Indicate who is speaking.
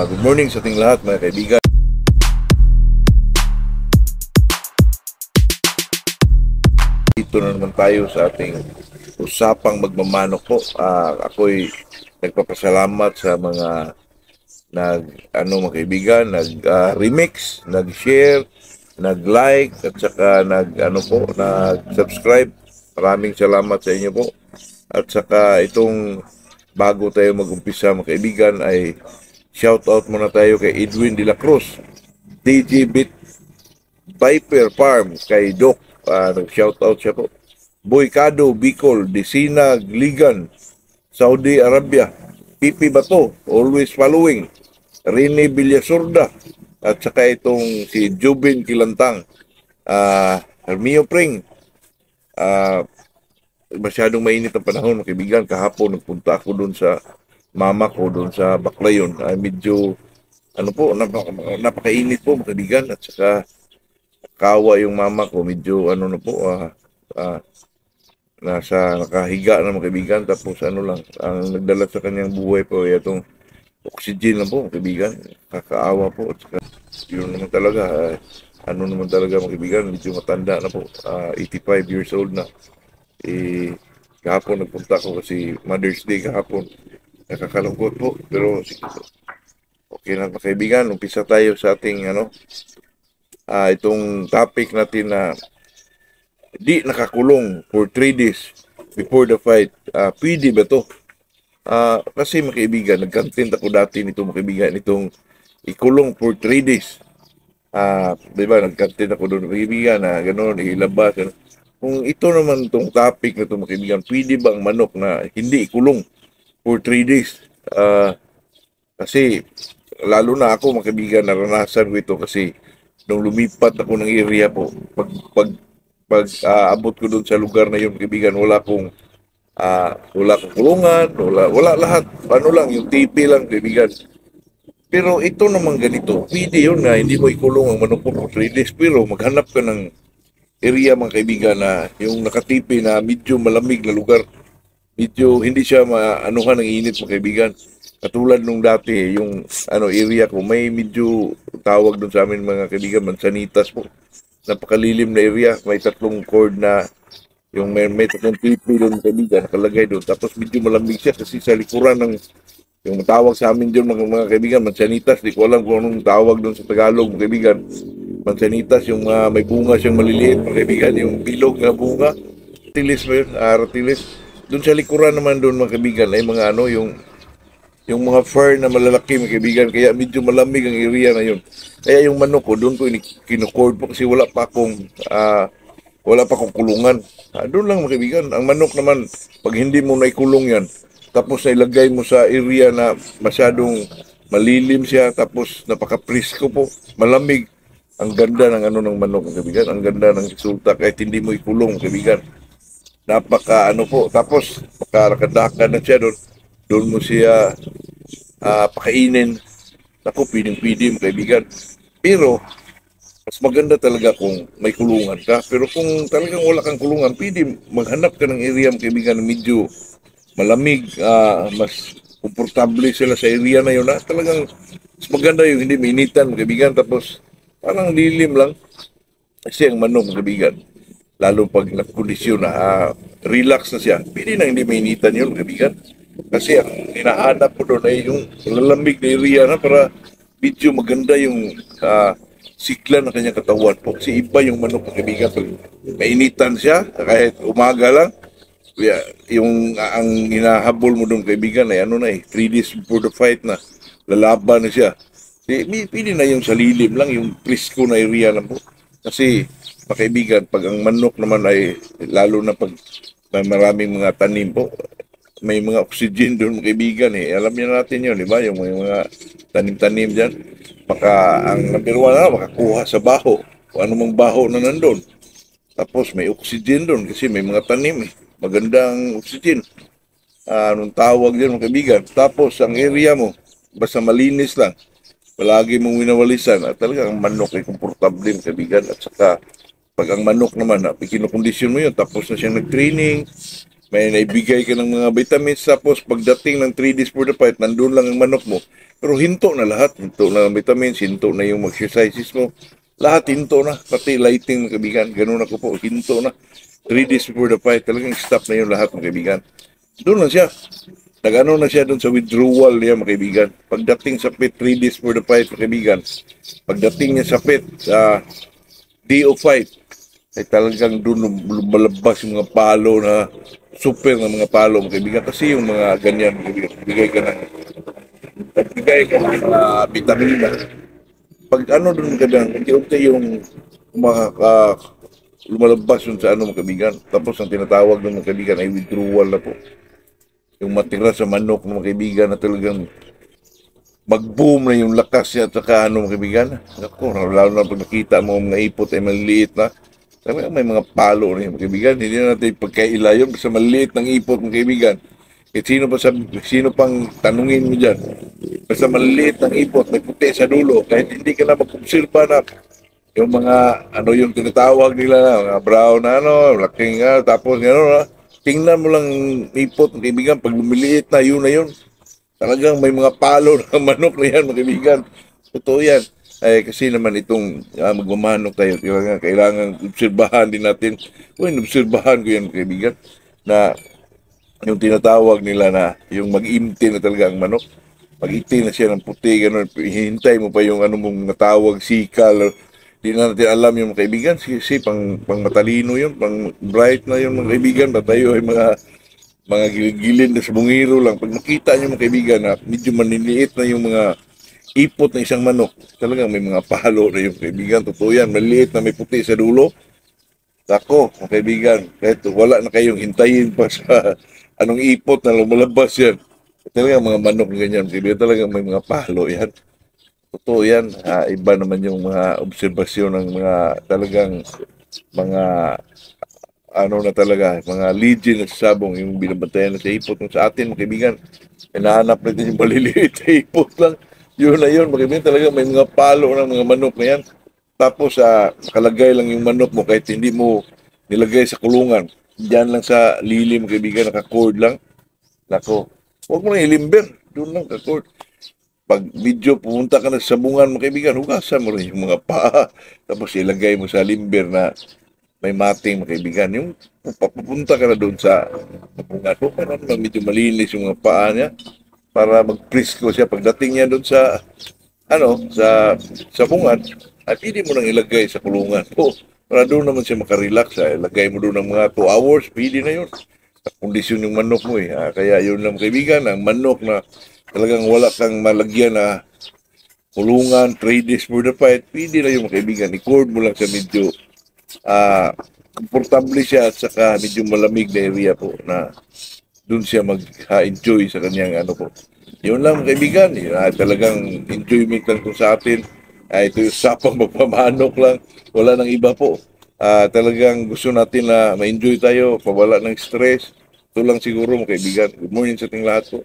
Speaker 1: Good morning sa ating lahat mga kaibigan. Dito na naman tayo sa ating usapang magmamanok po. Ako'y nagpapasalamat sa mga mga kaibigan, nag-remix, nag-share, nag-like at saka nag-subscribe. Maraming salamat sa inyo po. At saka itong bago tayo mag-umpisa mga kaibigan ay shout out muna tayo kay Edwin de la Cruz, DJ Bit Viper Farm, kay Doc, nag-shout out siya po. Boy Cado, Bicol, Desinag, Ligan, Saudi Arabia, Pipi Bato, always following, Rene Villasurda, at saka itong si Jubin Kilantang, Hermio Pring. Masyadong mainit ang panahon, kaibigan. Kahapon nagpunta ako doon sa mama ko doon sa Baclayon. Medyo napakainit po mga kaibigan, at saka kawa yung mama ko, medyo nakahiga na mga kaibigan. Tapos ang nagdala sa kanyang buhay po ay itong oxygen lang po mga kaibigan. Kakaawa po, at saka yun naman talaga, mga kaibigan, medyo matanda na po, 85 years old na. Kahapon nagpunta ako kasi Mother's Day kahapon. Nakakalungkot po, pero okay lang mga kaibigan. Umpisa tayo sa ating itong topic natin na di nakakulong for 3 days before the fight. Pwede ba to? Kasi mga kaibigan, nag-content ako dati nito mga kaibigan, itong ikulong for 3 days. Diba, nag-content ako doon mga kaibigan na gano'n, ilabas. Kung ito naman itong topic na ito mga kaibigan, pwede ba ang manok na hindi ikulong for 3 days? Kasi lalo na ako mga kaibigan, naranasan ko ito kasi nung lumipat ako ng area po, pag abot ko doon sa lugar na yun mga kaibigan, wala akong kulungan, wala lahat. Paano lang, yung TV lang kaibigan. Pero ito naman ganito, pwede yun nga, hindi mo ikulong ang manok mo for 3 days, pero maghanap ka ng area mga kaibigan na yung nakatipi na medyo malamig na lugar. Medyo hindi siya maanuhan ng init mga kaibigan. Katulad nung dati, yung area ko, may medyo tawag doon sa amin mga kaibigan, Mansanitas po. Napakalilim na area, may 3 cord na, yung may 3 tipi doon kaibigan, nakalagay doon. Tapos medyo malamig siya kasi sa likuran ng, yung tawag sa amin doon mga kaibigan, Mansanitas. Di ko alam kung anong tawag doon sa Tagalog mga kaibigan. Mansanitas, yung may bunga siyang maliliit mga kaibigan, yung bilog na bunga. Ratilis ba yun? Ratilis. Doon sa likuran naman doon mga kaibigan ay mga yung mga fern na malalaki mga kaibigan, kaya medyo malamig ang area na yun. Kaya yung manok ko doon ko kinucord po kasi wala pa akong kulungan. Doon lang mga kaibigan. Ang manok naman, pag hindi mo naikulong yan, tapos nailagay mo sa area na masyadong malilim siya, tapos napaka-presko po, malamig. Ang ganda ng ng manok mga kaibigan, ang ganda ng resulta kahit hindi mo ikulong mga kaibigan. Napaka po, tapos makarakadaka na siya doon. Doon mo siya pakainin. Ako, pwedeng-pwede mga kaibigan. Pero, mas maganda talaga kung may kulungan ka. Pero kung talagang wala kang kulungan, pwede maghanap ka ng area mga kaibigan na medyo malamig, mas komportable sila sa area na yun. Talagang mas maganda yung hindi mainitan mga kaibigan. Tapos, parang lilim lang. Kasi ang manok mga kaibigan, lalo pag nakondisyon na relax na siya, pwede na hindi mainitan yun mga kaibigan. Kasi ang hinahanap ko doon ay yung lalamig na area na para medyo maganda yung sikla ng kanyang katawan po. Kasi iba yung manok mga kaibigan, pag mainitan siya, kahit umaga lang, yung ang hinahabol mo doon kaibigan ay 3 days before the fight na lalaban na siya. Pili na yung sa lilim lang, yung presko na area lang po. Kasi, mga kaibigan, pag ang manok naman ay, lalo na pag may maraming mga tanim po, may mga oxygen doon mga kaibigan Alam niyo natin yun, di ba? Yung mga tanim-tanim dyan. Ang number 1 na, makakuha sa baho. Kung anumang baho na nandun. Tapos may oxygen doon kasi may mga tanim Magandang oxygen. Anong tawag dyan mga kaibigan? Tapos, ang area mo, basta malinis lang. Palagi mong winawalisan at talagang ang manok ay komportable mga kaibigan. At saka pag ang manok naman, kinukondisyon mo yun, tapos na siyang nag-training, may naibigay ka ng mga vitamins, tapos pagdating ng 3 days for the fight, nandun lang ang manok mo, Pero hinto na lahat. Hinto na ang vitamins, hinto na yung exercises mo. Lahat hinto na. Pati lighting, mga kaibigan. Ganun ako po. Hinto na. 3 days before the fight, talagang stop na yung lahat, mga kaibigan. Doon lang siya. Nag-ano na siya doon sa withdrawal niya, mga kaibigan. Pagdating sa pit, 3 days before the fight, mga kaibigan. Pagdating niya sa pit, sa day of fight, ay talagang doon lumalabas yung mga palo na super na mga palo, mga kaibigan. Kasi yung mga ganyan, mga kaibigan, bigay ka ng vitamina. Pag ano doon ka dyan, unti-unti yung mga lumalabas yun sa ano, mga kaibigan. Tapos ang tinatawag ng mga kaibigan ay withdrawal na po. Yung matira sa manok ng mga kaibigan na talagang mag-boom na yung lakas niya at saka ano, mga kaibigan. Ako, lalo na pag nakita mo mga ipot ay maliit na. Talagang may mga palo na yung mga kaibigan. Hindi na natin pagkaila yun. Basta maliit ng ipot, mga kaibigan. Kahit sino pang tanungin mo dyan. Basta maliit ng ipot, may puti sa dulo. Kahit hindi ka na mag-observa na yung mga, ano yung tinatawag nila na, mga brown na ano, laking tapos gano'n na. Tingnan mo lang ipot, mga kaibigan. Pag lumiliit na, yun na yun. Talagang may mga palo ng manok na yan, mga kaibigan. Totoo yan. Ay, kasi naman itong magmamanok tayo, kailangan obserbahan din natin. Kung obserbahan ko yan, mga kaibigan, na yung tinatawag nila na yung mag-imti na talaga ang manok. Pag-iti na siya ng puti, gano'n, hihintay mo pa yung ano mong natawag, sikal. Di na natin alam yung mga kaibigan. Kasi pang matalino yun, pang bright na yun, mga kaibigan. Tayo ay mga gilid na sa bungiro lang. Pag nakita niyo, mga kaibigan, na medyo maniliit na yung mga ipot ng isang manok, talagang may mga palo na yung kaibigan. Totoo yan, maliit na may puti sa dulo. Ako, mga kaibigan, kahit wala na kayong hintayin pa sa anong ipot na lumalabas yan. Talagang mga manok na ganyan, mga kaibigan, talagang may mga palo yan. Totoo yan. Iba naman yung mga obserbasyon ng mga talagang mga ano na talaga, mga legend na sabong yung binabantayan na sa ipot. Kung sa atin, mga kaibigan, hinahanap natin yung maliliit na ipot lang. Yun na yun, mga kaibigan, talaga may mga palo ng mga manok na yan. Tapos, nakalagay lang yung manok mo kahit hindi mo nilagay sa kulungan. Diyan lang sa lilim, mga kaibigan, naka-cord lang. Nako, huwag mo na ilimber. Doon lang, naka-cord. Pag video, pumunta ka na sa sabungan, mga kaibigan, hugasan mo rin yung mga paa. Tapos ilagay mo sa limber na may mating, mga kaibigan. Yung papunta ka na doon sa sabungan, huwag ka na medyo malinis yung mga paa niya para mag-presko siya. Pagdating niya doon sa, ano, sa sabungan, at hindi mo nang ilagay sa kulungan. O, para doon naman siya makarelax. Ilagay mo doon ng mga 2 hours, pwede na yun. Sa kondisyon yung manok mo eh. Kaya yun lang, mga kaibigan, ang manok na talagang wala kang malagyan na kulungan, 3 days for the fight, pwede na yung mga kaibigan. I-cord mo lang sa medyo komportable siya at saka medyo malamig na area po na doon siya mag-enjoy sa kanyang ano po. Yun lang, mga kaibigan. Talagang enjoyment lang po sa atin. Ito yung sapang magpamanok lang. Wala nang iba po. Talagang gusto natin na ma-enjoy tayo, pawala ng stress. Ito lang siguro, mga kaibigan. Good morning sa ating lahat po.